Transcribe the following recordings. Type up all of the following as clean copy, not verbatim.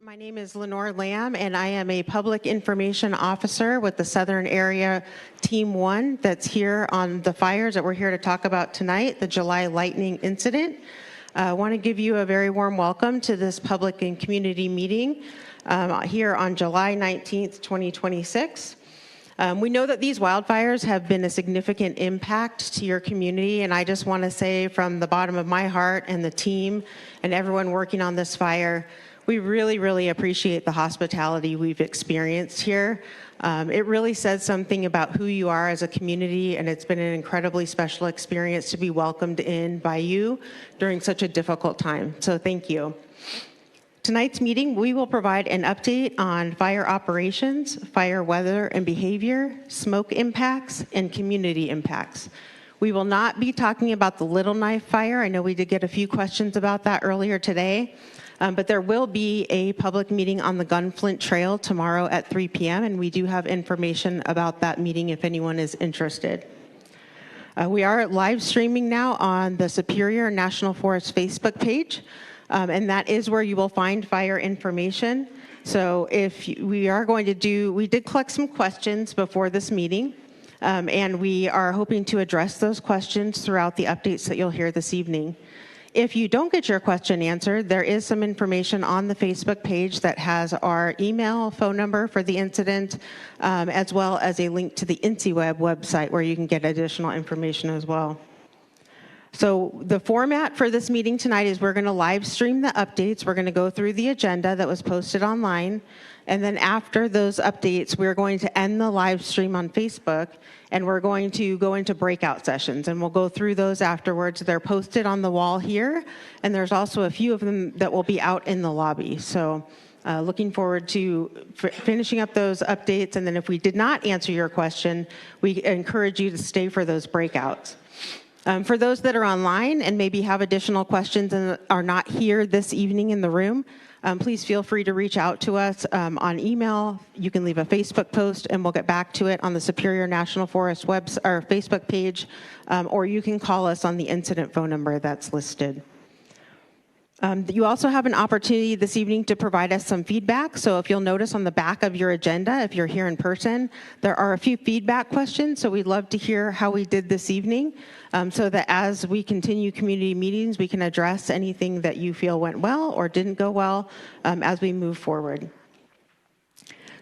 My name is Lenore Lamb, and I am a public information officer with the Southern Area Team 1 that's here on the fires that we're here to talk about tonight, the July lightning incident. I want to give you a very warm welcome to this public and community meeting here on July 19th, 2026. We know that these wildfires have been a significant impact to your community, and I just want to say from the bottom of my heart and the team and everyone working on this fire, we really appreciate the hospitality we've experienced here. It really says something about who you are as a community, and it's been an incredibly special experience to be welcomed in by you during such a difficult time. So thank you. Tonight's meeting, we will provide an update on fire operations, fire weather and behavior, smoke impacts, and community impacts. We will not be talking about the Little Knife fire. I know we did get a few questions about that earlier today. But there will be a public meeting on the Gunflint Trail tomorrow at 3 p.m., and we do have information about that meeting if anyone is interested. We are live streaming now on the Superior National Forest Facebook page, and that is where you will find fire information. So we did collect some questions before this meeting, and we are hoping to address those questions throughout the updates that you'll hear this evening. If you don't get your question answered, there is some information on the Facebook page that has our email, phone number for the incident, as well as a link to the INCIWeb website where you can get additional information as well. So the format for this meeting tonight is we're going to live stream the updates. We're going to go through the agenda that was posted online. And then after those updates, we're going to end the live stream on Facebook, and we're going to go into breakout sessions, and we'll go through those afterwards. They're posted on the wall here, and there's also a few of them that will be out in the lobby. So looking forward to finishing up those updates, and then if we did not answer your question, we encourage you to stay for those breakouts. For those that are online and maybe have additional questions and are not here this evening in the room, please feel free to reach out to us on email. You can leave a Facebook post, and we'll get back to it on the Superior National Forest or Facebook page, or you can call us on the incident phone number that's listed. You also have an opportunity this evening to provide us some feedback. So if you'll notice on the back of your agenda, if you're here in person, there are a few feedback questions. So we'd love to hear how we did this evening, so that as we continue community meetings, we can address anything that you feel went well or didn't go well as we move forward.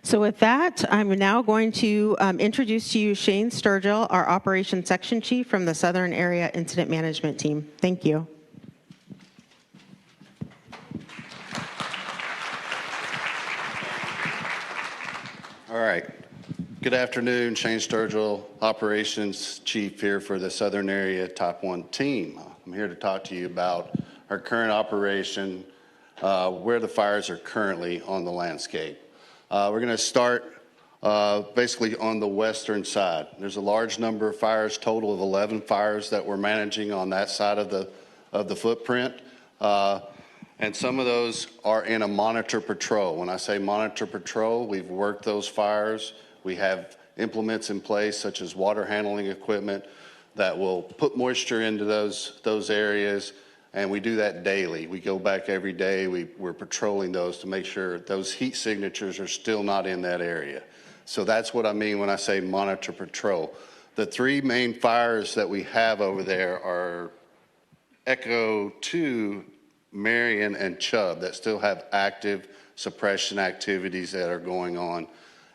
So with that, I'm now going to introduce to you Shane Sturgill, our Operations Section Chief from the Southern Area Incident Management Team. Thank you. All right. Good afternoon. Shane Sturgill, Operations Chief here for the Southern Area Top 1 team. I'm here to talk to you about our current operation, where the fires are currently on the landscape. We're going to start basically on the western side. There's a large number of fires, total of 11 fires that we're managing on that side of the footprint. And some of those are in a monitor patrol. When I say monitor patrol, we've worked those fires. We have implements in place such as water handling equipment that will put moisture into those areas, and we do that daily. We go back every day. We're patrolling those to make sure those heat signatures are still not in that area. So that's what I mean when I say monitor patrol. The three main fires that we have over there are Echo 2, Marion, and Chubb that still have active suppression activities that are going on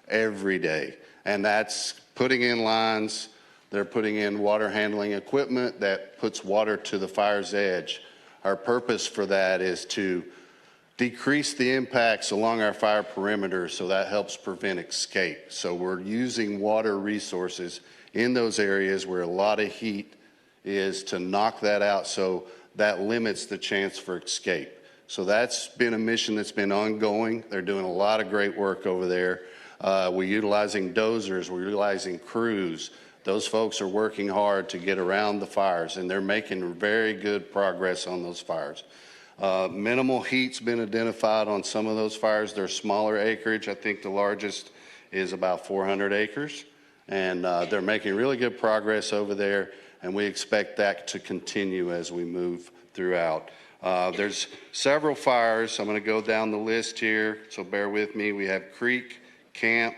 every day. And that's putting in lines, they're putting in water handling equipment that puts water to the fire's edge. Our purpose for that is to decrease the impacts along our fire perimeter, so that helps prevent escape. So we're using water resources in those areas where a lot of heat is to knock that out, so that limits the chance for escape. So that's been a mission that's been ongoing. They're doing a lot of great work over there. We're utilizing dozers, we're utilizing crews. Those folks are working hard to get around the fires, and they're making very good progress on those fires. Minimal heat's been identified on some of those fires. They're smaller acreage. I think the largest is about 400 acres, and they're making really good progress over there, and we expect that to continue as we move throughout. There's several fires. I'm going to go down the list here, so bear with me. We have Creek, Camp,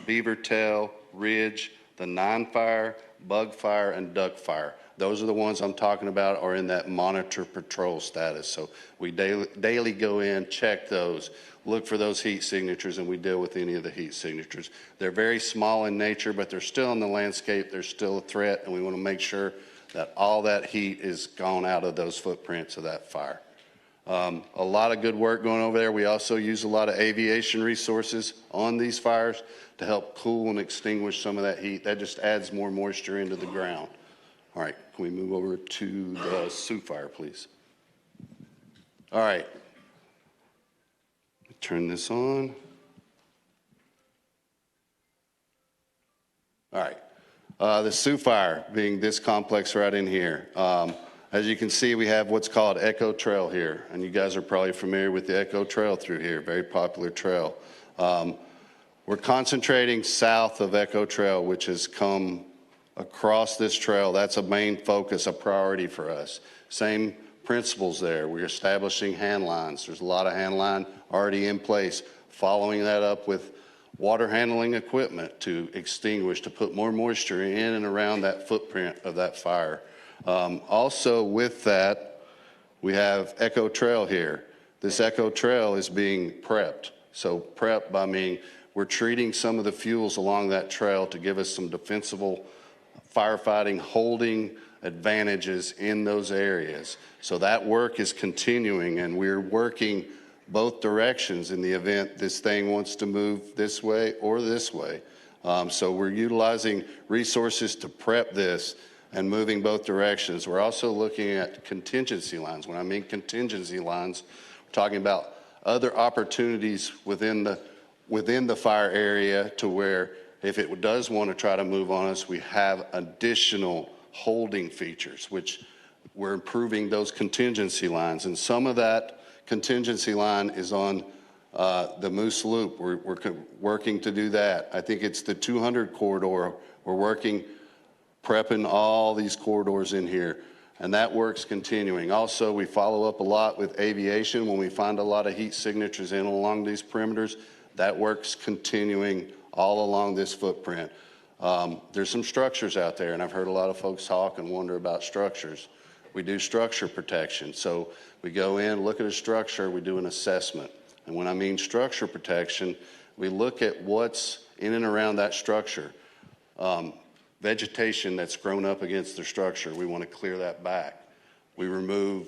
Beaver Tail, Ridge, the 9 fire, Bug fire, and Duck fire. Those are the ones I'm talking about are in that monitor patrol status. So we daily go in, check those, look for those heat signatures, and we deal with any of the heat signatures. They're very small in nature, but they're still in the landscape. They're still a threat, and we want to make sure that all that heat is gone out of those footprints of that fire. A lot of good work going over there. We also use a lot of aviation resources on these fires to help cool and extinguish some of that heat. That just adds more moisture into the ground. All right, can we move over to the Sioux fire, please? All right. Turn this on. All right. The Sioux fire being this complex right in here. As you can see, we have what's called Echo Trail here, and you guys are probably familiar with the Echo Trail through here, very popular trail. We're concentrating south of Echo Trail, which has come across this trail. That's a main focus, a priority for us. Same principles there. We're establishing hand lines. There's a lot of hand line already in place, following that up with water handling equipment to extinguish, to put more moisture in and around that footprint of that fire. Also with that, we have Echo Trail here. This Echo Trail is being prepped. So prep by meaning we're treating some of the fuels along that trail to give us some defensible firefighting holding advantages in those areas. So that work is continuing, and we're working both directions in the event this thing wants to move this way or this way. So we're utilizing resources to prep this and moving both directions. We're also looking at contingency lines. When I mean contingency lines, we're talking about other opportunities within the fire area to where if it does want to try to move on us, we have additional holding features, which we're improving those contingency lines. And some of that contingency line is on the Moose Loop. We're working to do that. I think it's the 200 corridor. We're working, prepping all these corridors in here, and that work's continuing. Also, we follow up a lot with aviation when we find a lot of heat signatures in along these perimeters. That work's continuing all along this footprint. There's some structures out there, and I've heard a lot of folks talk and wonder about structures. We do structure protection. So we go in, look at a structure, we do an assessment. And when I mean structure protection, we look at what's in and around that structure. Vegetation that's grown up against the structure, we want to clear that back. We remove,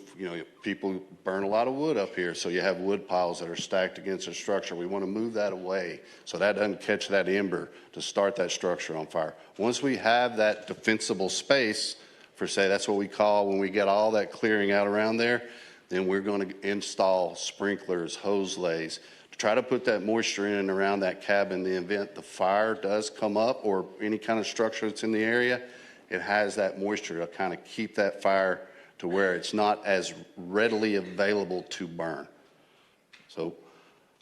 people burn a lot of wood up here, so you have wood piles that are stacked against a structure. We want to move that away so that doesn't catch that ember to start that structure on fire. Once we have that defensible space, per se, that's what we call when we get all that clearing out around there, then we're going to install sprinklers, hose lays, to try to put that moisture in and around that cabin in the event the fire does come up or any kind of structure that's in the area. It has that moisture to kind of keep that fire to where it's not as readily available to burn. So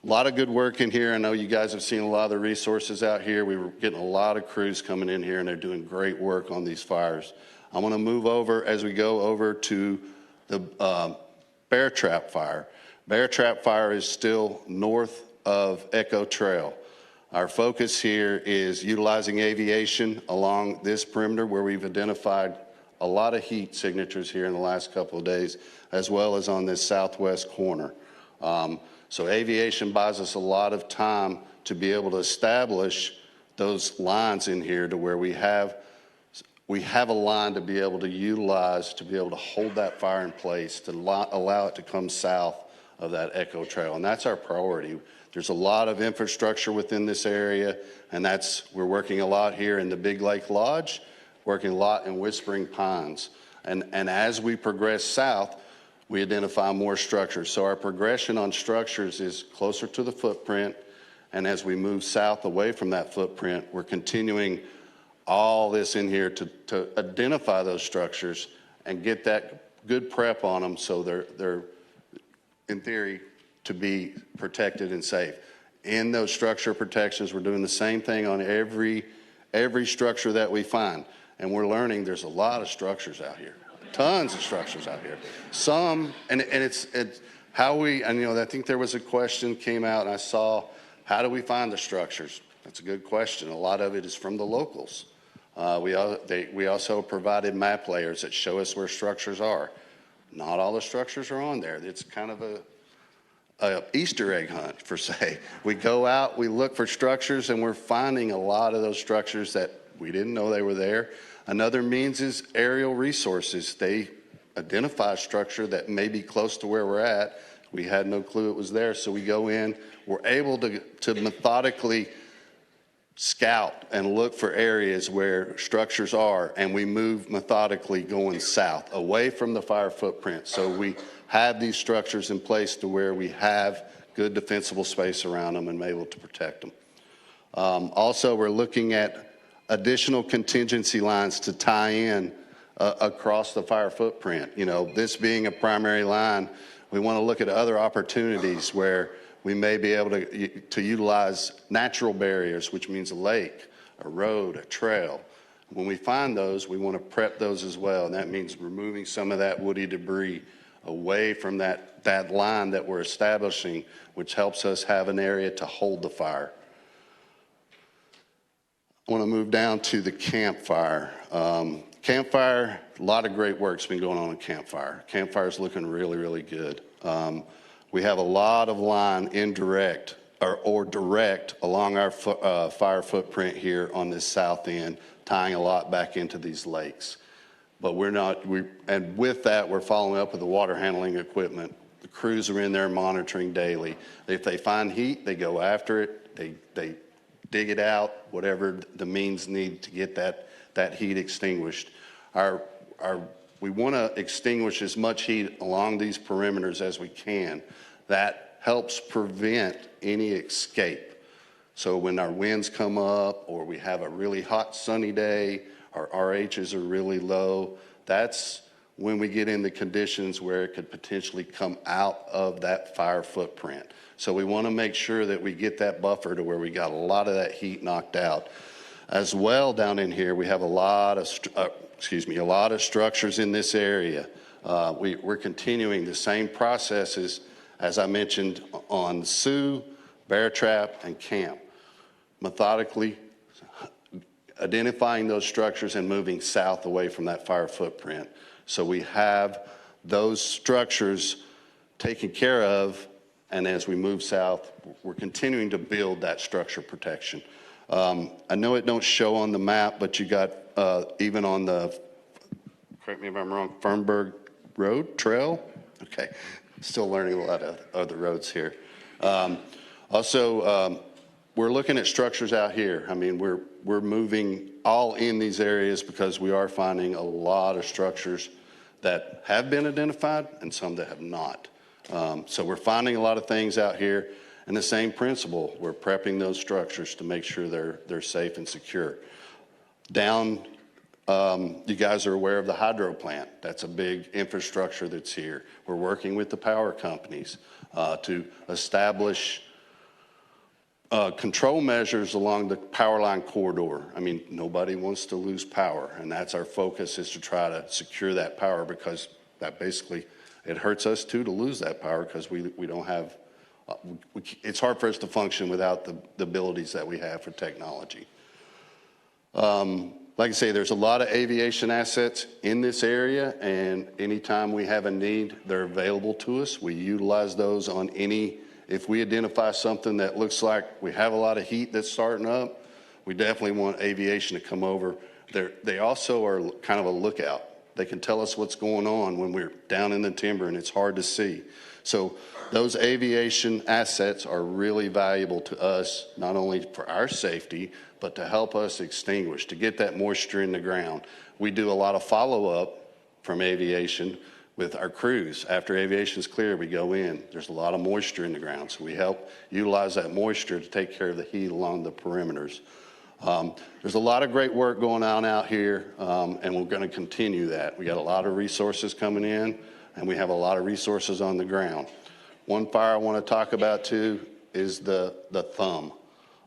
a lot of good work in here. I know you guys have seen a lot of the resources out here. We were getting a lot of crews coming in here, and they're doing great work on these fires. I'm going to move over as we go over to the Bear Trap fire. Bear Trap fire is still north of Echo Trail. Our focus here is utilizing aviation along this perimeter where we've identified a lot of heat signatures here in the last couple of days, as well as on this southwest corner. So aviation buys us a lot of time to be able to establish those lines in here to where we have a line to be able to utilize, to be able to hold that fire in place, to allow it to come south of that Echo Trail. And that's our priority. There's a lot of infrastructure within this area, and we're working a lot here in the Big Lake Lodge, working a lot in Whispering Pines. And as we progress south, we identify more structures. So our progression on structures is closer to the footprint, and as we move south away from that footprint, we're continuing all this in here to identify those structures and get that good prep on them so they're in theory to be protected and safe. In those structure protections, we're doing the same thing on every structure that we find. And we're learning there's a lot of structures out here. Tons of structures out here. Some, and it's how we, and I think there was a question came out and I saw, how do we find the structures? That's a good question. A lot of it is from the locals. We also provided map layers that show us where structures are. Not all the structures are on there. It's kind of a Easter egg hunt, per se. We go out, we look for structures, and we're finding a lot of those structures that we didn't know they were there. Another means is aerial resources. They identify a structure that may be close to where we're at. We had no clue it was there, so we go in. We're able to methodically scout and look for areas where structures are, and we move methodically going south, away from the fire footprint. So we have these structures in place to where we have good defensible space around them and able to protect them. Also, we're looking at additional contingency lines to tie in across the fire footprint. This being a primary line, we want to look at other opportunities where we may be able to utilize natural barriers, which means a lake, a road, a trail. When we find those, we want to prep those as well, and that means removing some of that woody debris away from that line that we're establishing, which helps us have an area to hold the fire. I want to move down to the campfire. Campfire, a lot of great work's been going on in campfire. Campfire's looking really, really good. We have a lot of line indirect or direct along our fire footprint here on this south end, tying a lot back into these lakes. But and with that, we're following up with the water handling equipment. The crews are in there monitoring daily. If they find heat, they go after it. They dig it out, whatever the means need to get that heat extinguished. We want to extinguish as much heat along these perimeters as we can. That helps prevent any escape. So when our winds come up or we have a really hot sunny day, our RHs are really low, that's when we get into conditions where it could potentially come out of that fire footprint. So we want to make sure that we get that buffer to where we got a lot of that heat knocked out. As well, down in here, we have a lot of structures in this area. We're continuing the same processes as I mentioned on Sioux, Bear Trap, and Camp. Methodically identifying those structures and moving south away from that fire footprint. So we have those structures taken care of, and as we move south, we're continuing to build that structure protection. I know it don't show on the map, but you got even on the, correct me if I'm wrong, Fernberg Road Trail? Okay, still learning a lot of other roads here. Also, we're looking at structures out here. I mean, we're moving all in these areas because we are finding a lot of structures that have been identified and some that have not. So we're finding a lot of things out here, and the same principle, we're prepping those structures to make sure they're safe and secure. Down, you guys are aware of the hydro plant. That's a big infrastructure that's here. We're working with the power companies to establish control measures along the power line corridor. I mean, nobody wants to lose power, and that's our focus, is to try to secure that power, because that basically, it hurts us too to lose that power, because we don't have, it's hard for us to function without the abilities that we have for technology. Like I say, there's a lot of aviation assets in this area, and anytime we have a need, they're available to us. We utilize those on any, if we identify something that looks like we have a lot of heat that's starting up, we definitely want aviation to come over. They also are kind of a lookout. They can tell us what's going on when we're down in the timber and it's hard to see. So those aviation assets are really valuable to us, not only for our safety, but to help us extinguish, to get that moisture in the ground. We do a lot of follow-up from aviation with our crews. After aviation's clear, we go in. There's a lot of moisture in the ground, so we help utilize that moisture to take care of the heat along the perimeters. There's a lot of great work going on out here, and we're going to continue that. We got a lot of resources coming in, and we have a lot of resources on the ground. One fire I want to talk about too is the thumb.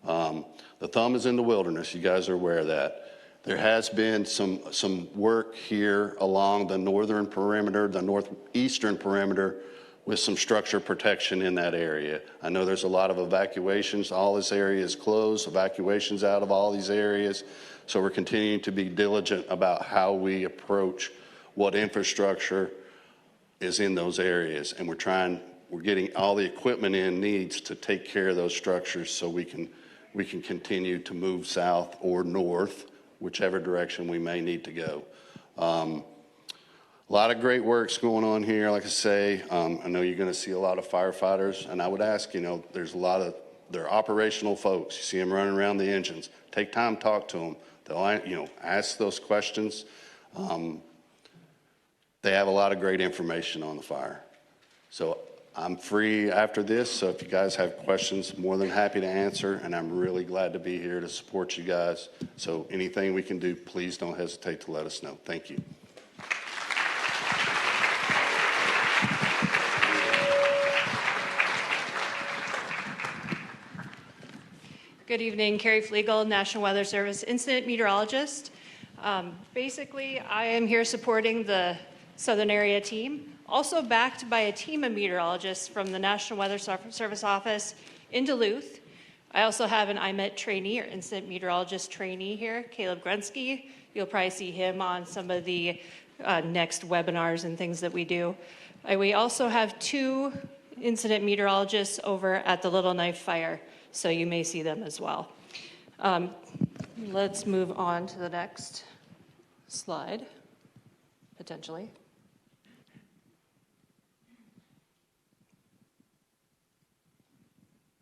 The thumb is in the wilderness. You guys are aware of that. There has been some work here along the northern perimeter, the northeastern perimeter, with some structure protection in that area. I know there's a lot of evacuations. All this area is closed, evacuations out of all these areas. So we're continuing to be diligent about how we approach what infrastructure is in those areas. And we're getting all the equipment in needs to take care of those structures so we can continue to move south or north, whichever direction we may need to go. A lot of great work's going on here, like I say. I know you're gonna see a lot of firefighters, and I would ask, they're operational folks. You see them running around the engines. Take time, talk to them. They'll, ask those questions. They have a lot of great information on the fire. So I'm free after this, so if you guys have questions, more than happy to answer, and I'm really glad to be here to support you guys. So anything we can do, please don't hesitate to let us know. Thank you. Good evening, Carrie Flegel, National Weather Service Incident Meteorologist. Basically, I am here supporting the Southern Area team, also backed by a team of meteorologists from the National Weather Service office in Duluth. I also have an IMET trainee or incident meteorologist trainee here, Caleb Grunsky. You'll probably see him on some of the next webinars and things that we do. We also have 2 incident meteorologists over at the Little Knife Fire, so you may see them as well. Let's move on to the next slide, potentially.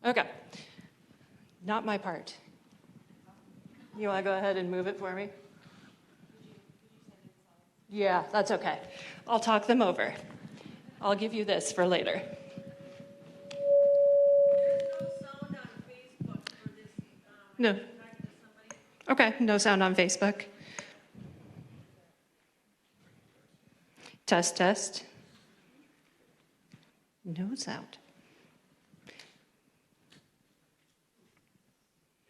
Okay, not my part. You want to go ahead and move it for me? Yeah, that's okay. I'll talk them over. I'll give you this for later. No. Okay, no sound on Facebook. Test, test. No sound.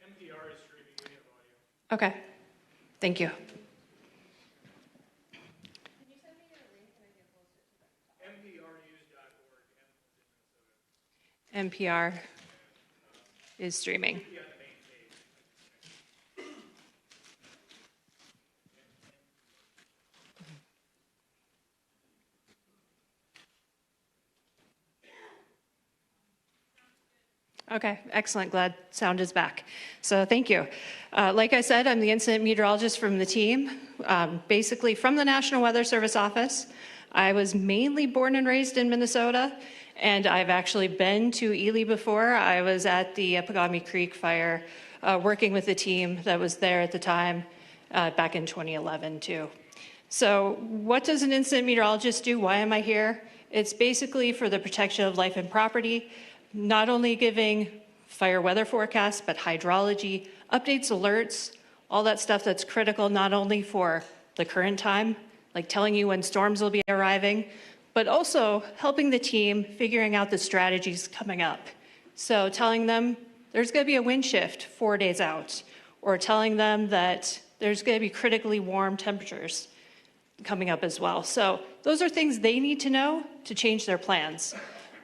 NPR is streaming, we have audio. Okay, thank you. NPR NPR is streaming. Okay, excellent. Glad sound is back. So thank you. Like I said, I'm the incident meteorologist from the team, basically from the National Weather Service office. I was mainly born and raised in Minnesota, and I've actually been to Ely before. I was at the Pagami Creek fire working with the team that was there at the time back in 2011 too. So what does an incident meteorologist do? Why am I here? It's basically for the protection of life and property, not only giving fire weather forecasts, but hydrology, updates, alerts, all that stuff that's critical not only for the current time, like telling you when storms will be arriving, but also helping the team figuring out the strategies coming up. So telling them there's gonna be a wind shift 4 days out, or telling them that there's gonna be critically warm temperatures coming up as well. So those are things they need to know to change their plans.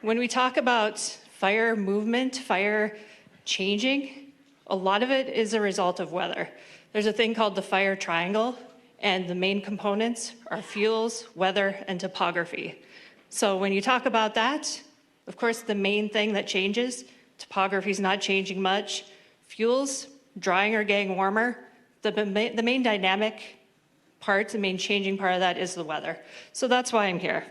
When we talk about fire movement, fire changing, a lot of it is a result of weather. There's a thing called the fire triangle, and the main components are fuels, weather, and topography. So when you talk about that, of course, the main thing that changes, topography is not changing much. Fuels, drying or getting warmer. The main dynamic part, the main changing part of that is the weather. So that's why I'm here.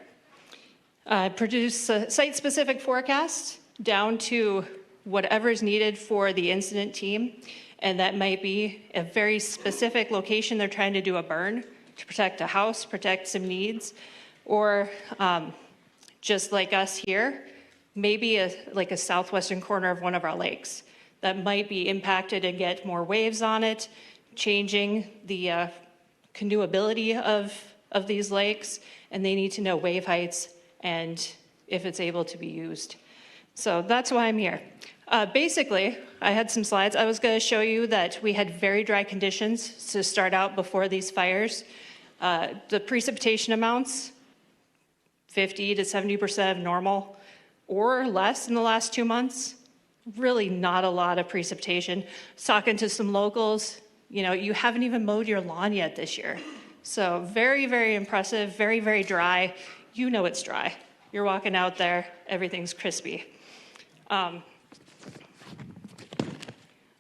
Produce site-specific forecasts down to whatever is needed for the incident team, and that might be a very specific location they're trying to do a burn to protect a house, protect some needs, or just like us here, maybe like a southwestern corner of one of our lakes that might be impacted and get more waves on it, changing the canoeability of these lakes, and they need to know wave heights and if it's able to be used. So that's why I'm here. Basically, I had some slides. I was going to show you that we had very dry conditions to start out before these fires. The precipitation amounts, 50 to 70% of normal or less in the last 2 months. Really not a lot of precipitation. I was talking to some locals, you haven't even mowed your lawn yet this year. So very, very impressive, very, very dry. You know it's dry. You're walking out there, everything's crispy. I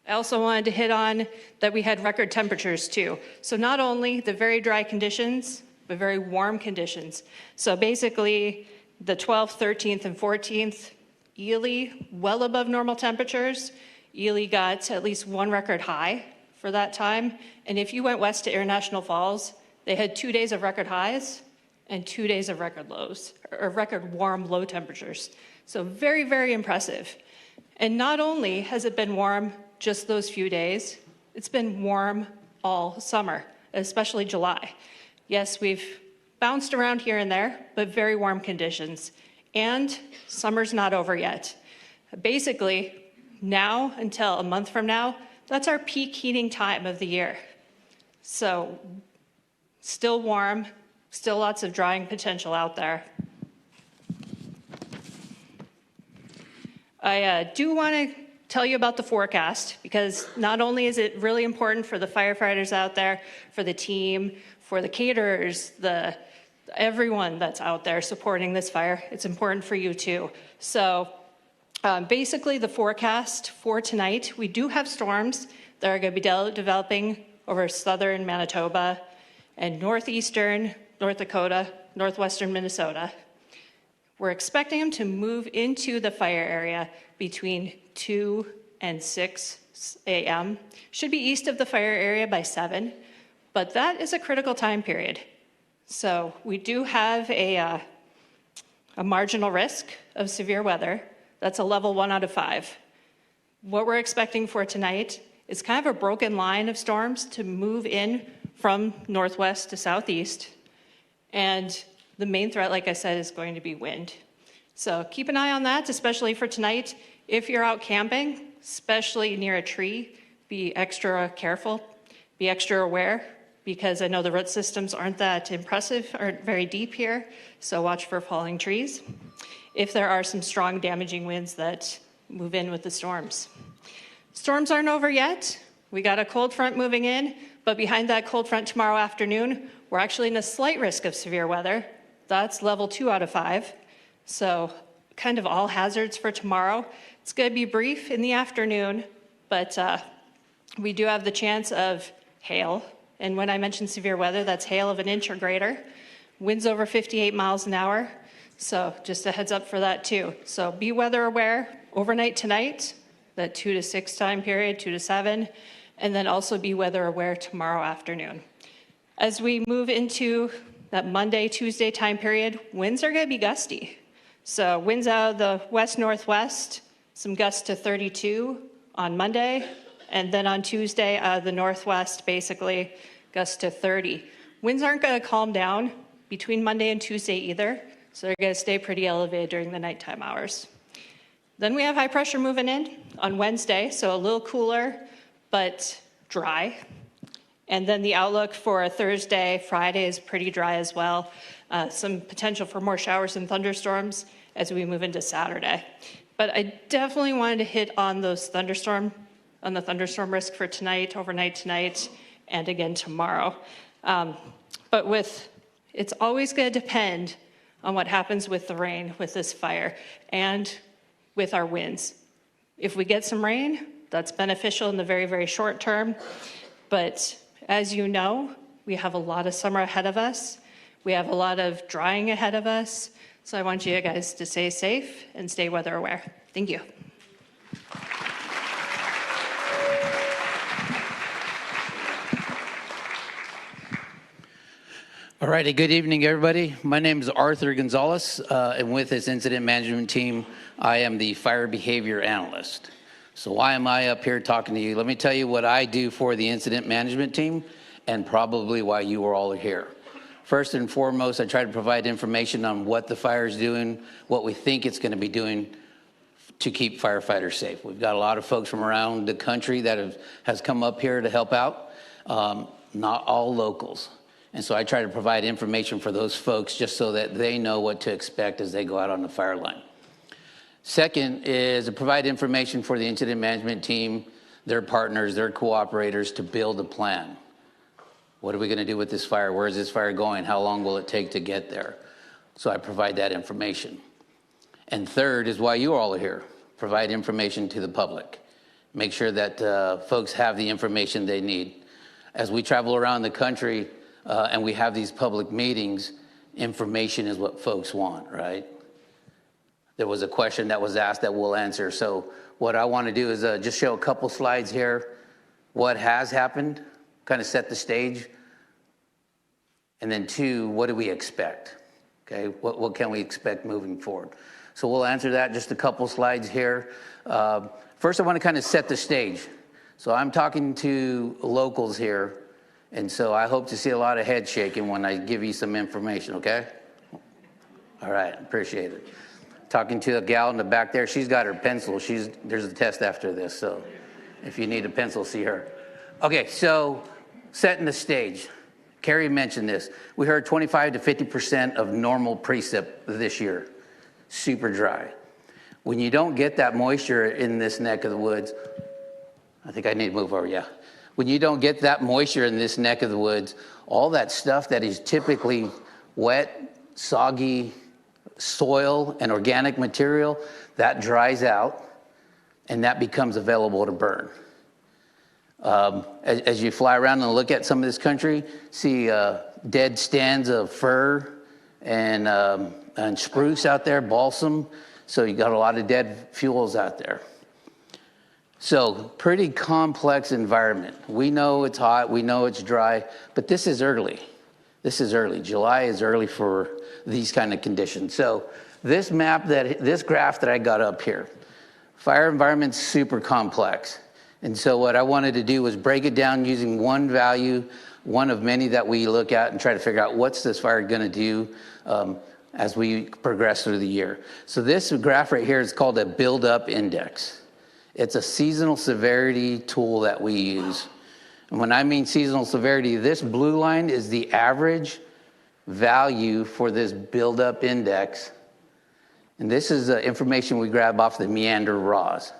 also wanted to hit on that we had record temperatures too. So not only the very dry conditions, but very warm conditions. So basically the 12th, 13th, and 14th, Ely, well above normal temperatures. Ely got at least one record high for that time. And if you went west to International Falls, they had 2 days of record highs and 2 days of record lows, or record warm low temperatures. So very, very impressive. And not only has it been warm just those few days, it's been warm all summer, especially July. Yes, we've bounced around here and there, but very warm conditions. And summer's not over yet. Basically, now until a month from now, that's our peak heating time of the year. So still warm, still lots of drying potential out there. I do want to tell you about the forecast, because not only is it really important for the firefighters out there, for the team, for the caterers, everyone that's out there supporting this fire, it's important for you too. So basically the forecast for tonight, we do have storms that are going to be developing over southern Manitoba and northeastern North Dakota, northwestern Minnesota. We're expecting them to move into the fire area between 2 and 6 a.m. Should be east of the fire area by 7, but that is a critical time period. So we do have a marginal risk of severe weather. That's a level 1 out of 5. What we're expecting for tonight is kind of a broken line of storms to move in from northwest to southeast. And the main threat, like I said, is going to be wind. So keep an eye on that, especially for tonight. If you're out camping, especially near a tree, be extra careful, be extra aware, because I know the root systems aren't that impressive, aren't very deep here, so watch for falling trees. If there are some strong damaging winds that move in with the storms. Storms aren't over yet. We got a cold front moving in, but behind that cold front tomorrow afternoon, we're actually in a slight risk of severe weather. That's level 2 out of 5. So kind of all hazards for tomorrow. It's going to be brief in the afternoon, but we do have the chance of hail. And when I mention severe weather, that's hail of 1 inch or greater. Winds over 58 miles an hour. So just a heads up for that too. So be weather aware overnight tonight, that 2 to 6 time period, 2 to 7, and then also be weather aware tomorrow afternoon. As we move into that Monday, Tuesday time period, winds are going to be gusty. So winds out of the west-northwest, some gusts to 32 on Monday, and then on Tuesday out of the northwest, basically gusts to 30. Winds aren't going to calm down between Monday and Tuesday either, so they're going to stay pretty elevated during the nighttime hours. Then we have high pressure moving in on Wednesday, so a little cooler, but dry. And then the outlook for Thursday, Friday is pretty dry as well. Some potential for more showers and thunderstorms as we move into Saturday. But I definitely wanted to hit on the thunderstorm risk for tonight, overnight tonight, and again tomorrow. But it's always going to depend on what happens with the rain, with this fire, and with our winds. If we get some rain, that's beneficial in the very, very short term. But as you know, we have a lot of summer ahead of us. We have a lot of drying ahead of us. So I want you guys to stay safe and stay weather aware. Thank you. All righty, good evening, everybody. My name is Arthur Gonzalez, and with this incident management team, I am the fire behavior analyst. So why am I up here talking to you? Let me tell you what I do for the incident management team and probably why you are all here. First and foremost, I try to provide information on what the fire is doing, what we think it's going to be doing to keep firefighters safe. We've got a lot of folks from around the country that has come up here to help out, not all locals. And so I try to provide information for those folks just so that they know what to expect as they go out on the fire line. Second is to provide information for the incident management team, their partners, their cooperators to build a plan. What are we going to do with this fire? Where is this fire going? How long will it take to get there? So I provide that information. And third is why you all are here. Provide information to the public. Make sure that folks have the information they need. As we travel around the country and we have these public meetings, information is what folks want, right? There was a question that was asked that we'll answer. So what I want to do is just show a couple slides here. What has happened, kind of set the stage. And then two, what do we expect? Okay, what can we expect moving forward? So we'll answer that, just a couple slides here. First, I want to kind of set the stage. So I'm talking to locals here, and so I hope to see a lot of head shaking when I give you some information, okay? All right, appreciate it. Talking to a gal in the back there, she's got her pencil. There's a test after this, so if you need a pencil, see her. Okay, so setting the stage. Carrie mentioned this. We heard 25 to 50% of normal precip this year. Super dry. When you don't get that moisture in this neck of the woods, I think I need to move over, yeah. When you don't get that moisture in this neck of the woods, all that stuff that is typically wet, soggy soil and organic material, that dries out and that becomes available to burn. As you fly around and look at some of this country, see dead stands of fir and spruce out there, balsam. So you got a lot of dead fuels out there. So pretty complex environment. We know it's hot, we know it's dry, but this is early. This is early. July is early for these kind of conditions. So this graph that I got up here, fire environment's super complex. And so what I wanted to do was break it down using one value, one of many that we look at and try to figure out what's this fire going to do as we progress through the year. So this graph right here is called a build-up index. It's a seasonal severity tool that we use. And when I mean seasonal severity, this blue line is the average value for this build-up index. And this is information we grab off the Meander RAWs.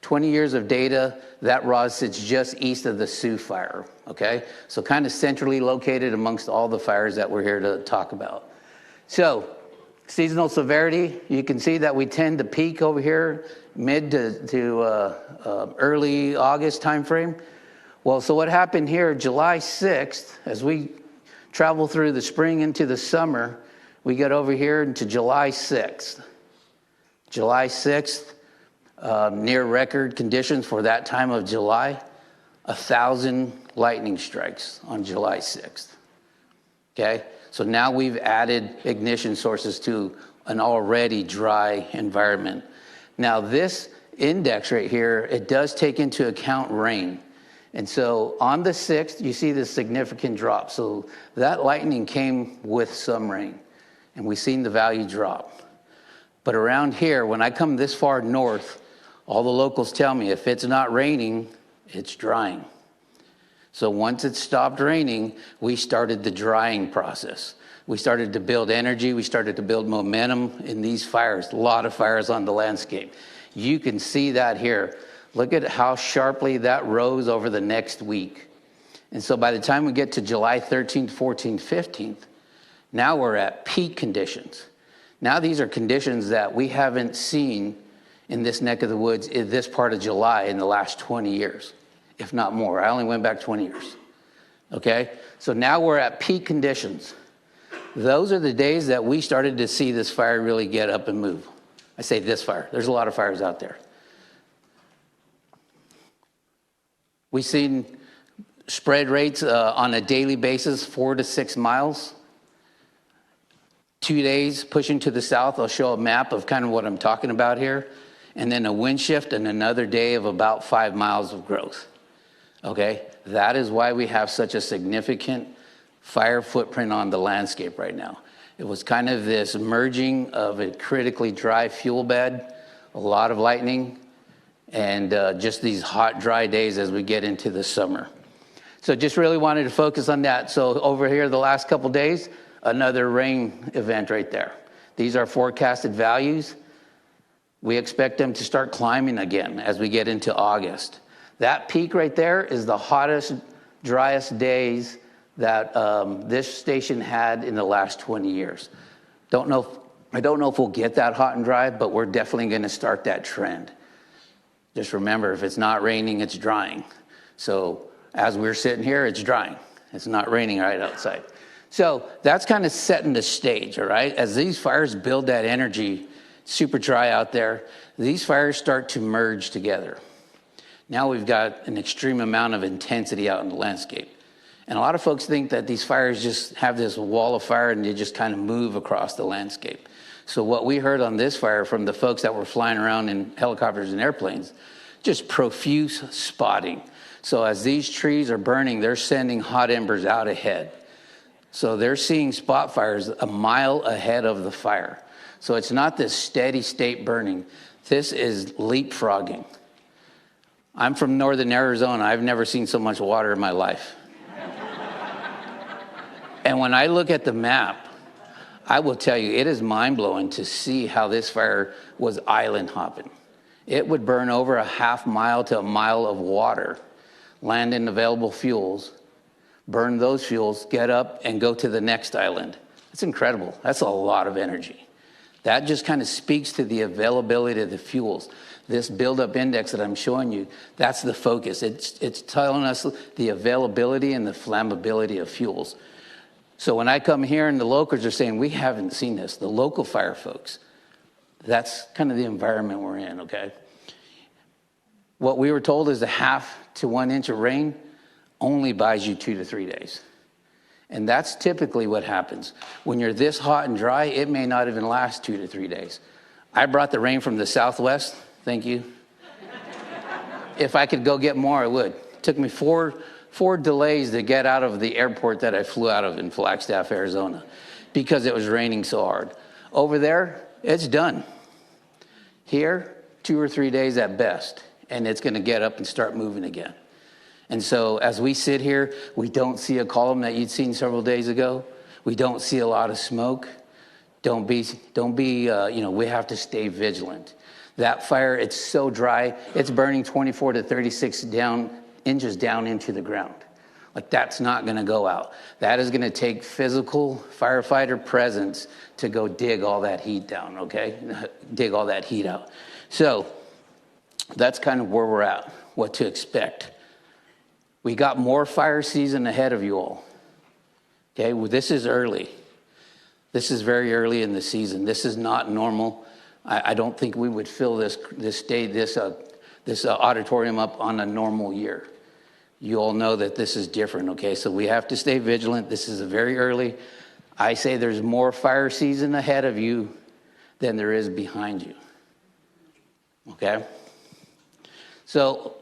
20 years of data, that RAWs sits just east of the Sioux fire, okay? So kind of centrally located amongst all the fires that we're here to talk about. So, seasonal severity, you can see that we tend to peak over here mid to early August timeframe. Well, so what happened here, July 6th, as we travel through the spring into the summer, we get over here into July 6th. July 6th, near record conditions for that time of July, 1,000 lightning strikes on July 6th. Okay, so now we've added ignition sources to an already dry environment. Now this index right here, it does take into account rain. And so on the 6th, you see this significant drop. So that lightning came with some rain, and we've seen the value drop. But around here, when I come this far north, all the locals tell me if it's not raining, it's drying. So once it stopped raining, we started the drying process. We started to build energy. We started to build momentum in these fires, a lot of fires on the landscape. You can see that here. Look at how sharply that rose over the next week. And so by the time we get to July 13th, 14th, 15th, now we're at peak conditions. Now these are conditions that we haven't seen in this neck of the woods in this part of July in the last 20 years, if not more. I only went back 20 years. Okay? So now we're at peak conditions. Those are the days that we started to see this fire really get up and move. I say this fire. There's a lot of fires out there. We've seen spread rates on a daily basis, 4 to 6 miles. 2 days pushing to the south. I'll show a map of kind of what I'm talking about here. And then a wind shift and another day of about 5 miles of growth. Okay? That is why we have such a significant fire footprint on the landscape right now. It was kind of this merging of a critically dry fuel bed a lot of lightning, and just these hot, dry days as we get into the summer. So just really wanted to focus on that. So over here, the last couple days, another rain event right there. These are forecasted values. We expect them to start climbing again as we get into August. That peak right there is the hottest, driest days that this station had in the last 20 years. I don't know if we'll get that hot and dry, but we're definitely going to start that trend. Just remember, if it's not raining, it's drying. So as we're sitting here, it's drying. It's not raining right outside. So that's kind of setting the stage, all right? As these fires build that energy, super dry out there, these fires start to merge together. Now we've got an extreme amount of intensity out in the landscape. And a lot of folks think that these fires just have this wall of fire and they just kind of move across the landscape. So what we heard on this fire from the folks that were flying around in helicopters and airplanes, just profuse spotting. So as these trees are burning, they're sending hot embers out ahead. So they're seeing spot fires a mile ahead of the fire. So it's not this steady state burning. This is leapfrogging. I'm from northern Arizona. I've never seen so much water in my life. And when I look at the map, I will tell you, it is mind-blowing to see how this fire was island hopping. It would burn over a half mile to a mile of water, land in available fuels, burn those fuels, get up, and go to the next island. That's incredible. That's a lot of energy. That just kind of speaks to the availability of the fuels. This buildup index that I'm showing you, that's the focus. It's telling us the availability and the flammability of fuels. So when I come here and the locals are saying, we haven't seen this, the local fire folks, that's kind of the environment we're in, okay? What we were told is a half to 1 inch of rain only buys you 2 to 3 days. And that's typically what happens. When you're this hot and dry, it may not even last 2 to 3 days. I brought the rain from the southwest, thank you. If I could go get more, I would. It took me four delays to get out of the airport that I flew out of in Flagstaff, Arizona, because it was raining so hard. Over there, it's done. Here, 2 or 3 days at best, and it's going to get up and start moving again. And so as we sit here, we don't see a column that you'd seen several days ago. We don't see a lot of smoke. Don't be, we have to stay vigilant. That fire, it's so dry, it's burning 24 to 36 inches down into the ground. Like, that's not going to go out. That is going to take physical firefighter presence to go dig all that heat down, okay? Dig all that heat out. So that's kind of where we're at, what to expect. We got more fire season ahead of you all. Okay, well, this is early. This is very early in the season. This is not normal. I don't think we would fill this auditorium up on a normal year. You all know that this is different, okay? So we have to stay vigilant. This is very early. I say there's more fire season ahead of you than there is behind you, okay? So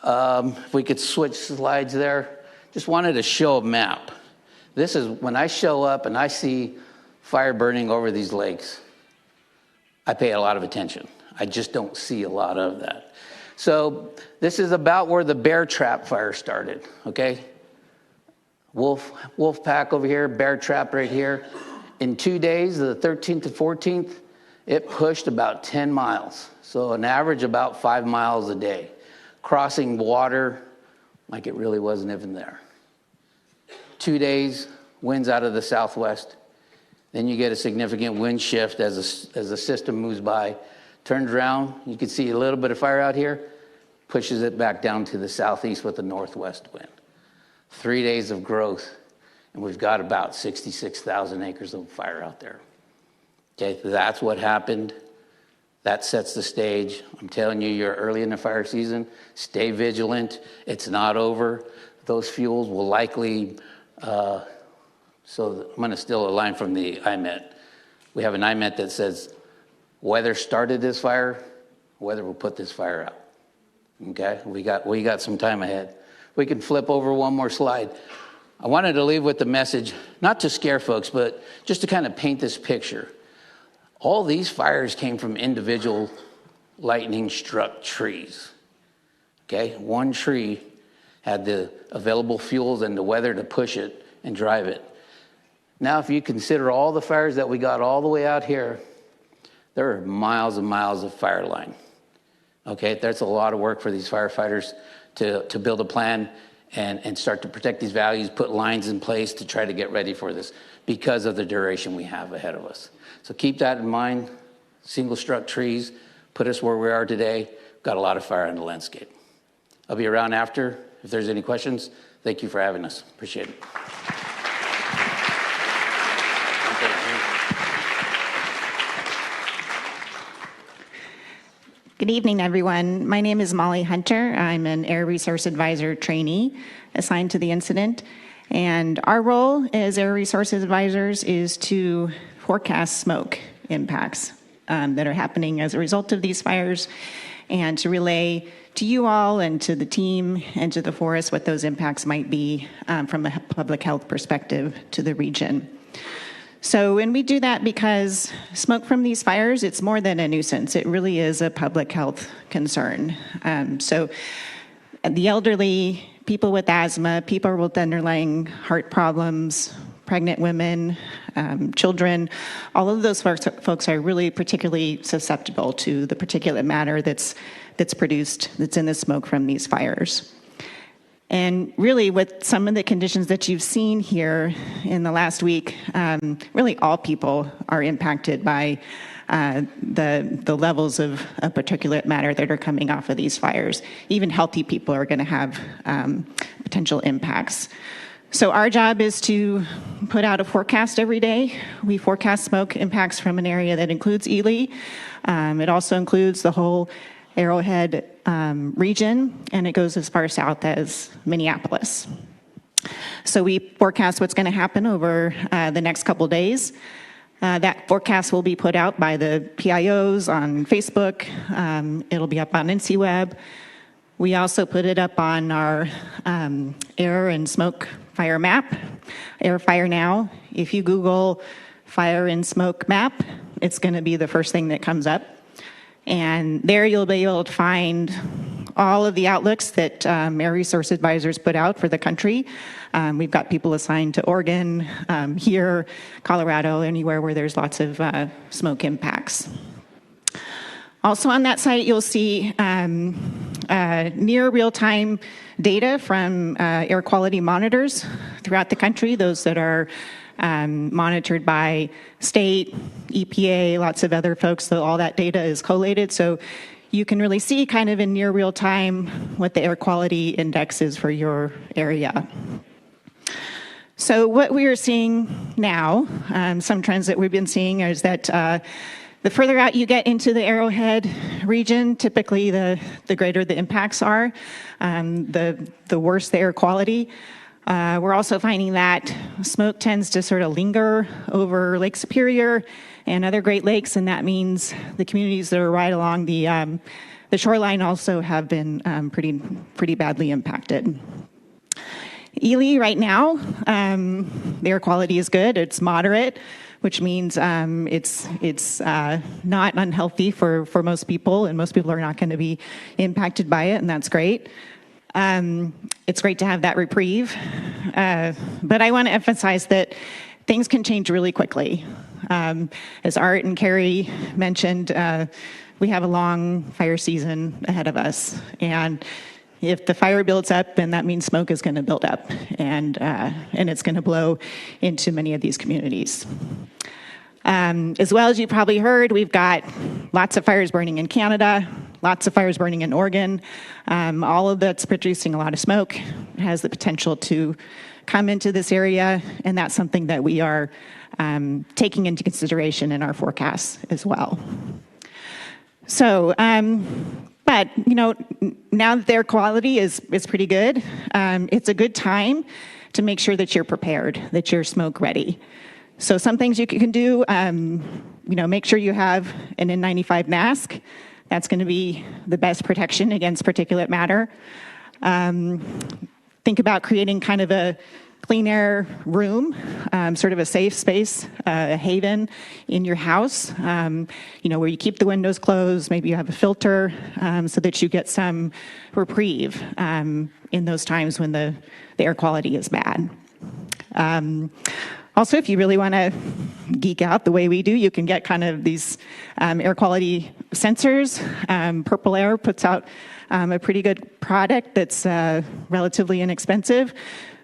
if we could switch slides there. Just wanted to show a map. This is when I show up and I see fire burning over these lakes, I pay a lot of attention. I just don't see a lot of that. So this is about where the bear trap fire started, okay? Wolf pack over here, bear trap right here. In 2 days, the 13th to 14th, it pushed about 10 miles. So an average about 5 miles a day, crossing water like it really wasn't even there. 2 days, winds out of the southwest. Then you get a significant wind shift as the system moves by. Turns around, you can see a little bit of fire out here, pushes it back down to the southeast with the northwest wind. 3 days of growth, and we've got about 66,000 acres of fire out there. Okay, that's what happened. That sets the stage. I'm telling you, you're early in the fire season. Stay vigilant. It's not over. Those fuels will likely, so I'm going to steal a line from the IMET. We have an IMET that says, weather started this fire, weather will put this fire out. Okay, we got some time ahead. We can flip over one more slide. I wanted to leave with the message, not to scare folks, but just to kind of paint this picture. All these fires came from individual lightning struck trees. Okay, one tree had the available fuels and the weather to push it and drive it. Now, if you consider all the fires that we got all the way out here, there are miles and miles of fire line. Okay, that's a lot of work for these firefighters to build a plan and start to protect these values, put lines in place to try to get ready for this because of the duration we have ahead of us. So keep that in mind. Single struck trees put us where we are today. Got a lot of fire on the landscape. I'll be around after if there's any questions. Thank you for having us. Appreciate it. Good evening, everyone. My name is Molly Hunter. I'm an Air Resource Advisor trainee assigned to the incident. And our role as Air Resource Advisors is to forecast smoke impacts that are happening as a result of these fires and to relay to you all and to the team and to the forest what those impacts might be from a public health perspective to the region. So, and we do that because smoke from these fires, it's more than a nuisance. It really is a public health concern. So the elderly, people with asthma, people with underlying heart problems, pregnant women, children, all of those folks are really particularly susceptible to the particulate matter that's produced, that's in the smoke from these fires. And really, with some of the conditions that you've seen here in the last week, really all people are impacted by the levels of particulate matter that are coming off of these fires. Even healthy people are going to have potential impacts. So our job is to put out a forecast every day. We forecast smoke impacts from an area that includes Ely. It also includes the whole Arrowhead region, and it goes as far south as Minneapolis. So we forecast what's going to happen over the next couple days. That forecast will be put out by the PIOs on Facebook. It'll be up on NCWeb. We also put it up on our air and smoke fire map, Air Fire Now. If you Google fire and smoke map, it's going to be the first thing that comes up. And there you'll be able to find all of the outlooks that Air Resource Advisors put out for the country. We've got people assigned to Oregon, here, Colorado, anywhere where there's lots of smoke impacts. Also on that site, you'll see near real-time data from air quality monitors throughout the country, those that are monitored by state, EPA, lots of other folks, so all that data is collated. So you can really see kind of in near real time what the air quality index is for your area. So what we are seeing now, some trends that we've been seeing is that the further out you get into the Arrowhead region, typically the greater the impacts are, the worse the air quality. We're also finding that smoke tends to sort of linger over Lake Superior and other Great Lakes, and that means the communities that are right along the shoreline also have been pretty badly impacted. Ely right now, the air quality is good. It's moderate, which means it's not unhealthy for most people, and most people are not going to be impacted by it, and that's great. It's great to have that reprieve, but I want to emphasize that things can change really quickly. As Art and Carrie mentioned, we have a long fire season ahead of us, and if the fire builds up, then that means smoke is going to build up, and it's going to blow into many of these communities. As well as you probably heard, we've got lots of fires burning in Canada, lots of fires burning in Oregon. All of that's producing a lot of smoke. It has the potential to come into this area, and that's something that we are taking into consideration in our forecasts as well. So, but now that the air quality is pretty good, it's a good time to make sure that you're prepared, that you're smoke ready. So some things you can do, make sure you have an N95 mask. That's going to be the best protection against particulate matter. Think about creating kind of a clean air room, sort of a safe space, a haven in your house, where you keep the windows closed, maybe you have a filter, so that you get some reprieve in those times when the air quality is bad. Also, if you really want to geek out the way we do, you can get kind of these air quality sensors. Purple Air puts out a pretty good product that's relatively inexpensive.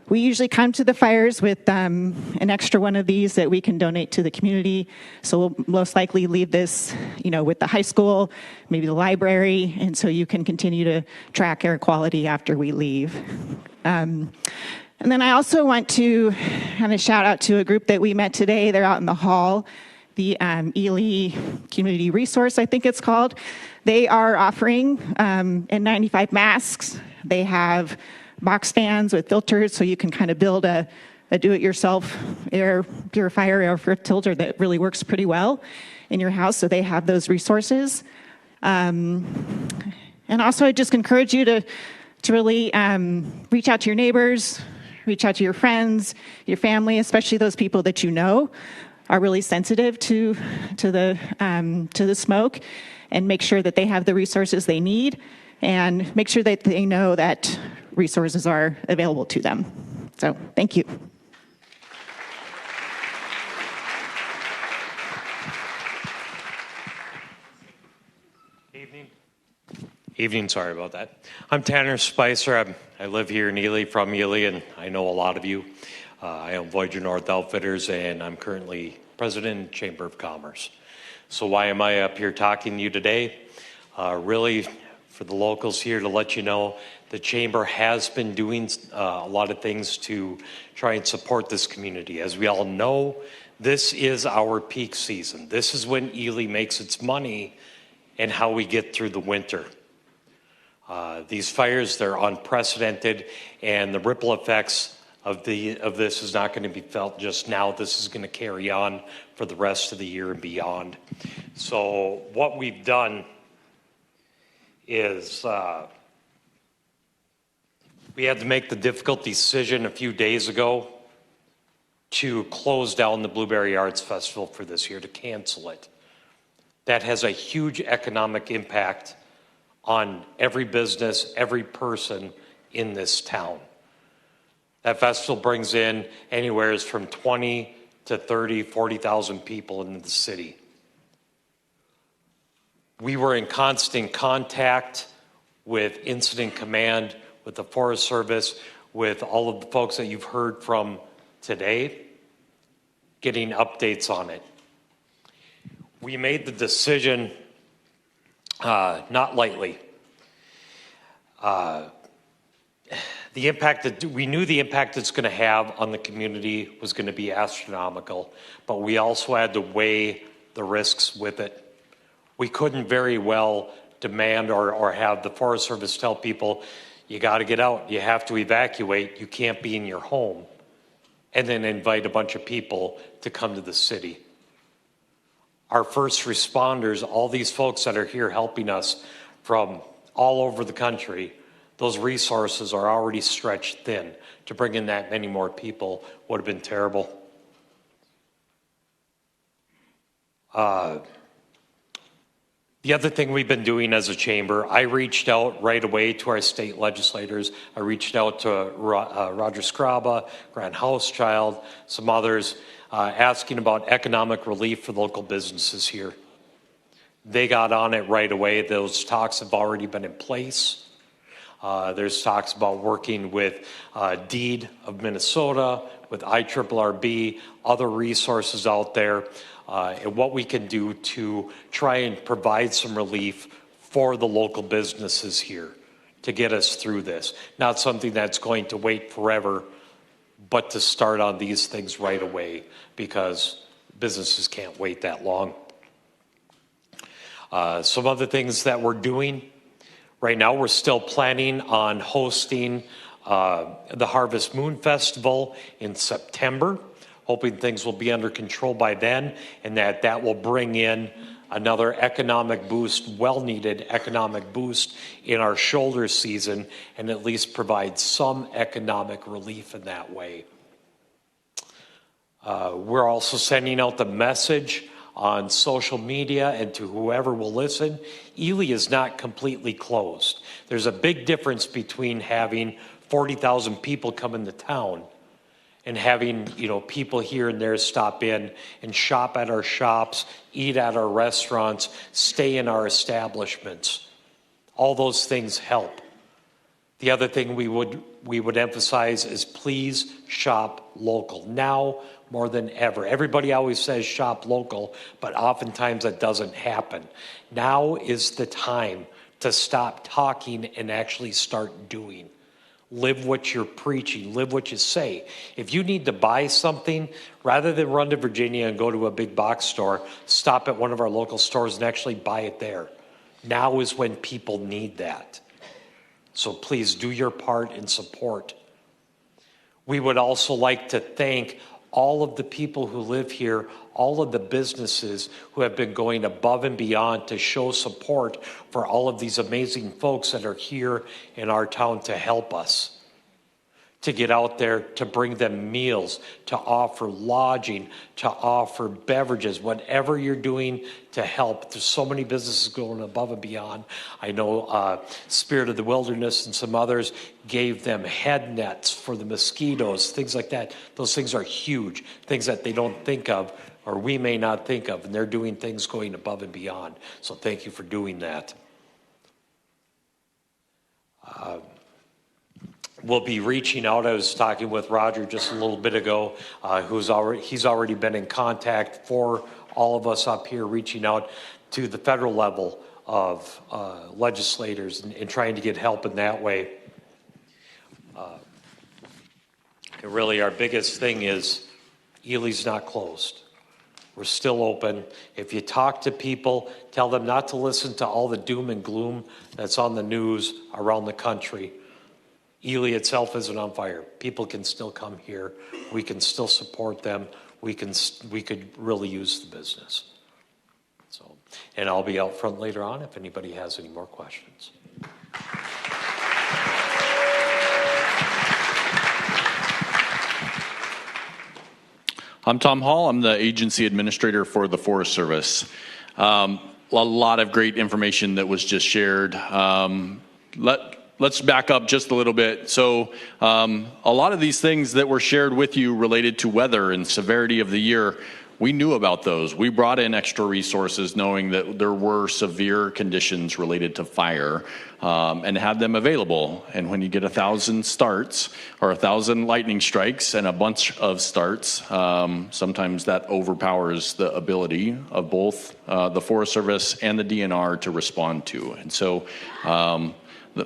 We usually come to the fires with an extra one of these that we can donate to the community. So we'll most likely leave this, with the high school, maybe the library, and so you can continue to track air quality after we leave. And then I also want to kind of shout out to a group that we met today. They're out in the hall, the Ely Community Resource, I think it's called. They are offering N95 masks. They have box fans with filters, so you can kind of build a do-it-yourself air purifier, air filter that really works pretty well in your house. So they have those resources. And also, I just encourage you to really reach out to your neighbors, reach out to your friends, your family, especially those people that you know are really sensitive to the smoke, and make sure that they have the resources they need, and make sure that they know that resources are available to them. So, thank you. Evening, sorry about that. I'm Tanner Spicer. I live here in Ely, from Ely, and I know a lot of you. I own Voyager North Outfitters, and I'm currently president of Chamber of Commerce. So why am I up here talking to you today? Really, for the locals here, to let you know the Chamber has been doing a lot of things to try and support this community. As we all know, this is our peak season. This is when Ely makes its money and how we get through the winter. These fires, they're unprecedented, and the ripple effects of this is not going to be felt just now. This is going to carry on for the rest of the year and beyond. So what we've done is we had to make the difficult decision a few days ago to close down the Blueberry Arts Festival for this year, to cancel it. That has a huge economic impact on every business, every person in this town. That festival brings in anywhere from 20 to 30, 40,000 people into the city. We were in constant contact with Incident Command, with the Forest Service, with all of the folks that you've heard from today, getting updates on it. We made the decision not lightly. The impact that we knew the impact it's going to have on the community was going to be astronomical, but we also had to weigh the risks with it. We couldn't very well demand or have the Forest Service tell people, you got to get out, you have to evacuate, you can't be in your home, and then invite a bunch of people to come to the city. Our first responders, all these folks that are here helping us from all over the country, those resources are already stretched thin. To bring in that many more people would have been terrible. The other thing we've been doing as a chamber, I reached out right away to our state legislators. I reached out to Roger Scraba, Grant Housechild, some others, asking about economic relief for local businesses here. They got on it right away. Those talks have already been in place. There's talks about working with DEED of Minnesota, with IRRB, other resources out there, and what we can do to try and provide some relief for the local businesses here to get us through this. Not something that's going to wait forever, but to start on these things right away, because businesses can't wait that long. Some other things that we're doing. Right now, we're still planning on hosting the Harvest Moon Festival in September, hoping things will be under control by then, and that will bring in another economic boost, well-needed economic boost in our shoulder season, and at least provide some economic relief in that way. We're also sending out the message on social media and to whoever will listen. Ely is not completely closed. There's a big difference between having 40,000 people come into town and having, people here and there stop in and shop at our shops, eat at our restaurants, stay in our establishments. All those things help. The other thing we would emphasize is please shop local. Now more than ever. Everybody always says shop local, but oftentimes that doesn't happen. Now is the time to stop talking and actually start doing. Live what you're preaching, live what you say. If you need to buy something, rather than run to Virginia and go to a big box store, stop at one of our local stores and actually buy it there. Now is when people need that. So please do your part and support. We would also like to thank all of the people who live here, all of the businesses who have been going above and beyond to show support for all of these amazing folks that are here in our town to help us, to get out there, to bring them meals, to offer lodging, to offer beverages, whatever you're doing to help. There's so many businesses going above and beyond. I know Spirit of the Wilderness and some others gave them head nets for the mosquitoes, things like that. Those things are huge, things that they don't think of, or we may not think of, and they're doing things going above and beyond. So thank you for doing that. We'll be reaching out. I was talking with Roger just a little bit ago, he's already been in contact for all of us up here, reaching out to the federal level of legislators and trying to get help in that way. And really our biggest thing is Ely's not closed. We're still open. If you talk to people, tell them not to listen to all the doom and gloom that's on the news around the country. Ely itself isn't on fire. People can still come here. We can still support them. We could really use the business. So, and I'll be out front later on if anybody has any more questions. I'm Tom Hall. I'm the agency administrator for the Forest Service. A lot of great information that was just shared. Let's back up just a little bit. So a lot of these things that were shared with you related to weather and severity of the year, we knew about those. We brought in extra resources knowing that there were severe conditions related to fire and had them available. And when you get 1,000 starts or 1,000 lightning strikes and a bunch of starts, sometimes that overpowers the ability of both the Forest Service and the DNR to respond to. And so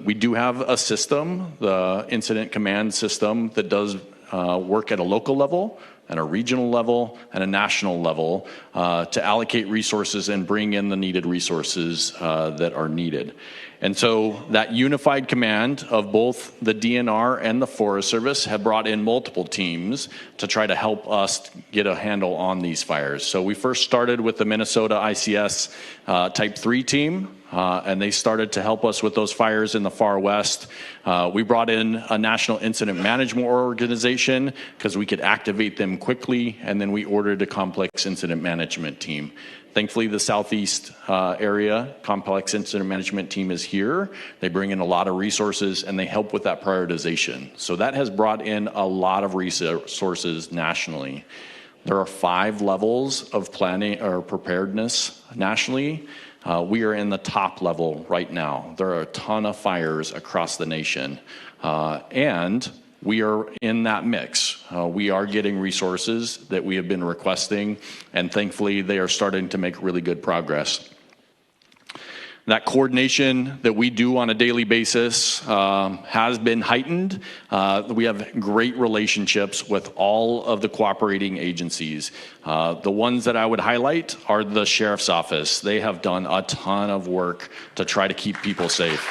we do have a system, the incident command system, that does work at a local level, at a regional level, and a national level to allocate resources and bring in the needed resources that are needed. And so that unified command of both the DNR and the Forest Service have brought in multiple teams to try to help us get a handle on these fires. So we first started with the Minnesota ICS Type 3 team, and they started to help us with those fires in the far west. We brought in a national incident management organization because we could activate them quickly, and then we ordered a complex incident management team. Thankfully, the Southeast area complex incident management team is here. They bring in a lot of resources and they help with that prioritization. So that has brought in a lot of resources nationally. There are 5 levels of planning or preparedness nationally. We are in the top level right now. There are a ton of fires across the nation, and we are in that mix. We are getting resources that we have been requesting, and thankfully they are starting to make really good progress. That coordination that we do on a daily basis has been heightened. We have great relationships with all of the cooperating agencies. The ones that I would highlight are the Sheriff's Office. They have done a ton of work to try to keep people safe.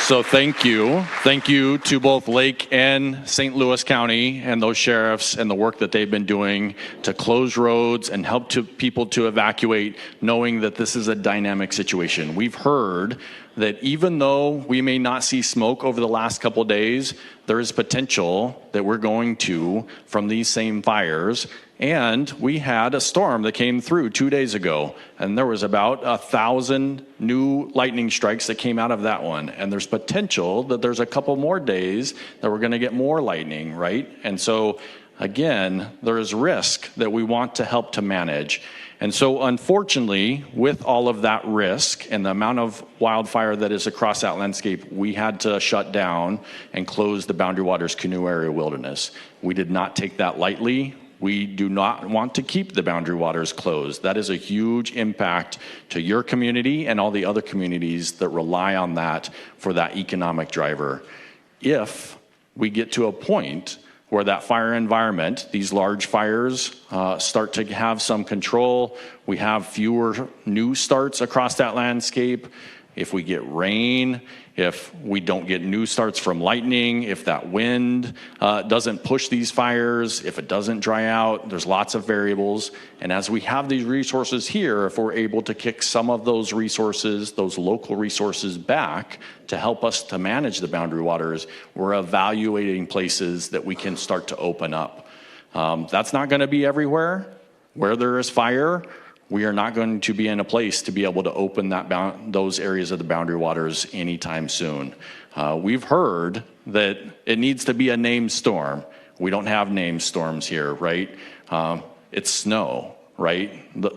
So thank you. Thank you to both Lake and St. Louis County and those sheriffs and the work that they've been doing to close roads and help people to evacuate, knowing that this is a dynamic situation. We've heard that even though we may not see smoke over the last couple of days, there is potential that we're going to from these same fires. And we had a storm that came through 2 days ago, and there was about 1,000 new lightning strikes that came out of that one. And there's potential that there's a couple more days that we're going to get more lightning, right? And so, again, there is risk that we want to help to manage. And so, unfortunately, with all of that risk and the amount of wildfire that is across that landscape, we had to shut down and close the Boundary Waters Canoe Area Wilderness. We did not take that lightly. We do not want to keep the Boundary Waters closed. That is a huge impact to your community and all the other communities that rely on that for that economic driver. If we get to a point where that fire environment, these large fires, start to have some control, we have fewer new starts across that landscape, if we get rain, if we don't get new starts from lightning, if that wind doesn't push these fires, if it doesn't dry out, there's lots of variables. And as we have these resources here, if we're able to kick some of those resources, those local resources back to help us to manage the boundary waters, we're evaluating places that we can start to open up. That's not going to be everywhere. Where there is fire, we are not going to be in a place to be able to open those areas of the boundary waters anytime soon. We've heard that it needs to be a named storm. We don't have named storms here, right? It's snow, right?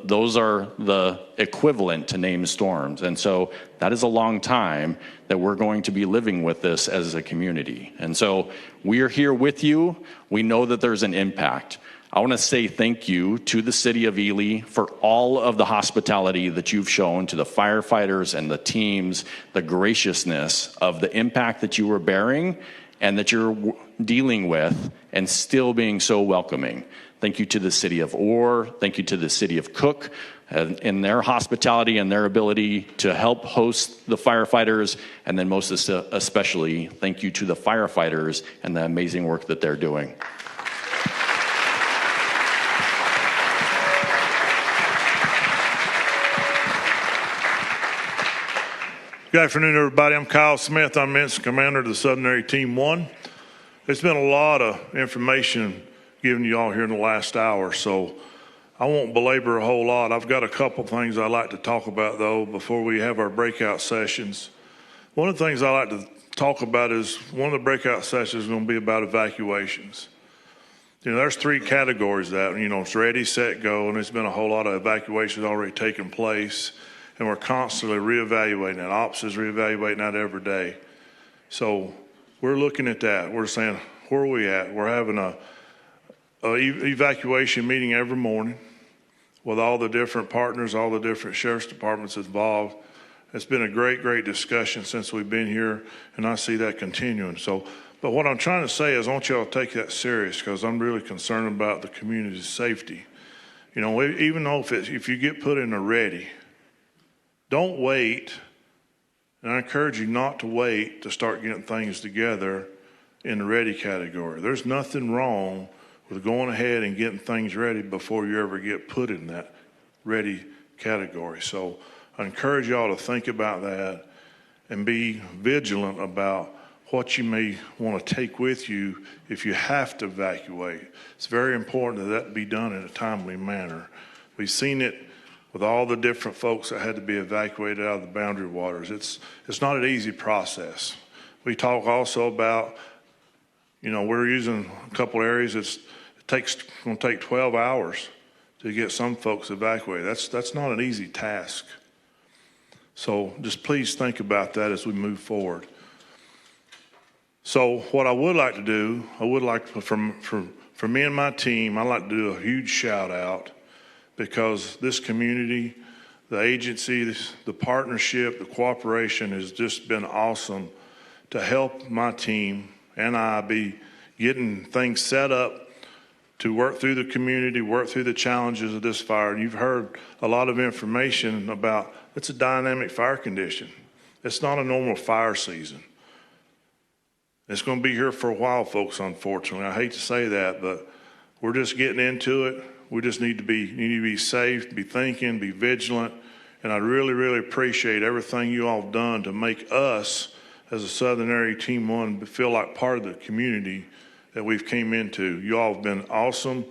Those are the equivalent to named storms. And so that is a long time that we're going to be living with this as a community. And so we are here with you. We know that there's an impact. I want to say thank you to the city of Ely for all of the hospitality that you've shown to the firefighters and the teams, the graciousness of the impact that you were bearing and that you're dealing with and still being so welcoming. Thank you to the city of Orr. Thank you to the city of Cook and their hospitality and their ability to help host the firefighters. And then most especially, thank you to the firefighters and the amazing work that they're doing. Good afternoon, everybody. I'm Kyle Smith. I'm Incident Commander of the Southern Area Team 1. There's been a lot of information given to you all here in the last hour, so I won't belabor a whole lot. I've got a couple things I'd like to talk about, though, before we have our breakout sessions. One of the things I like to talk about is one of the breakout sessions is going to be about evacuations. You know, there's three categories that, you know, it's ready, set, go, and there's been a whole lot of evacuations already taking place. And we're constantly reevaluating that. Ops is reevaluating that every day. So we're looking at that. We're saying, where are we at? We're having a evacuation meeting every morning with all the different partners, all the different sheriff's departments involved. It's been a great discussion since we've been here, and I see that continuing. So, but what I'm trying to say is I want y'all to take that serious because I'm really concerned about the community's safety. You know, even though if you get put in a ready, don't wait, and I encourage you not to wait to start getting things together in the ready category. There's nothing wrong with going ahead and getting things ready before you ever get put in that ready category. So I encourage y'all to think about that and be vigilant about what you may want to take with you if you have to evacuate. It's very important that be done in a timely manner. We've seen it with all the different folks that had to be evacuated out of the boundary waters. It's not an easy process. We talk also about, you know, we're using a couple areas it's going to take 12 hours to get some folks evacuated. That's not an easy task. So just please think about that as we move forward. So what I would like to do, for me and my team, I'd like to do a huge shout out because this community, the agency, the partnership, the cooperation has just been awesome to help my team and I be getting things set up to work through the community, work through the challenges of this fire. And you've heard a lot of information about it's a dynamic fire condition. It's not a normal fire season. It's going to be here for a while, folks, unfortunately. I hate to say that, but we're just getting into it. We just need to be safe, be thinking, be vigilant. And I really, really appreciate everything you all have done to make us, as a Southern Area Team 1, feel like part of the community that we've came into. You all have been awesome.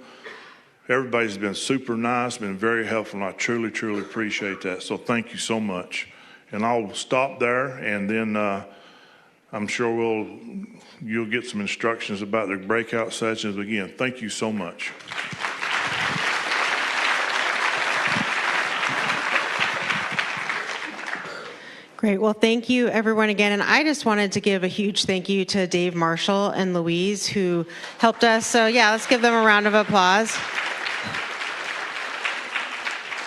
Everybody's been super nice, been very helpful, and I truly, truly appreciate that. So thank you so much. And I'll stop there, and then I'm sure you'll get some instructions about the breakout sessions. Again, thank you so much. Great. Well, thank you, everyone, again. And I just wanted to give a huge thank you to Dave Marshall and Louise, who helped us. So, yeah, let's give them a round of applause.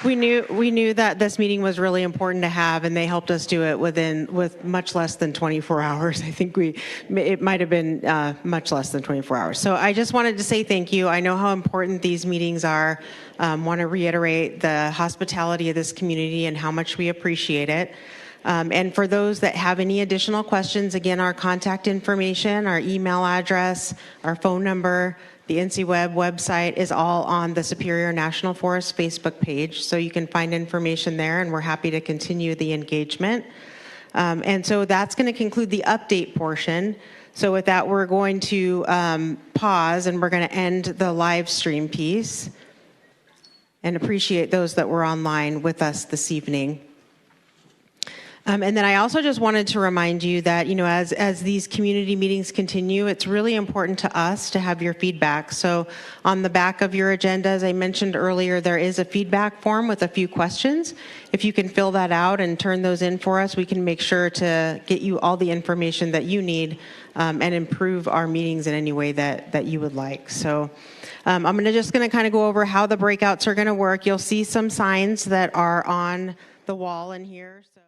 We knew that this meeting was really important to have, and they helped us do it with much less than 24 hours. I think it might have been much less than 24 hours. So I just wanted to say thank you. I know how important these meetings are. Want to reiterate the hospitality of this community and how much we appreciate it. And for those that have any additional questions, again, our contact information, our email address, our phone number, the NC Web website is all on the Superior National Forest Facebook page, so you can find information there, and we're happy to continue the engagement. And so that's going to conclude the update portion. So with that, we're going to pause, and we're going to end the live stream piece and appreciate those that were online with us this evening. And then I also just wanted to remind you that, as these community meetings continue, it's really important to us to have your feedback. So on the back of your agenda, as I mentioned earlier, there is a feedback form with a few questions. If you can fill that out and turn those in for us, we can make sure to get you all the information that you need and improve our meetings in any way that you would like. So I'm just going to kind of go over how the breakouts are going to work. You'll see some signs that are on the wall in here. So.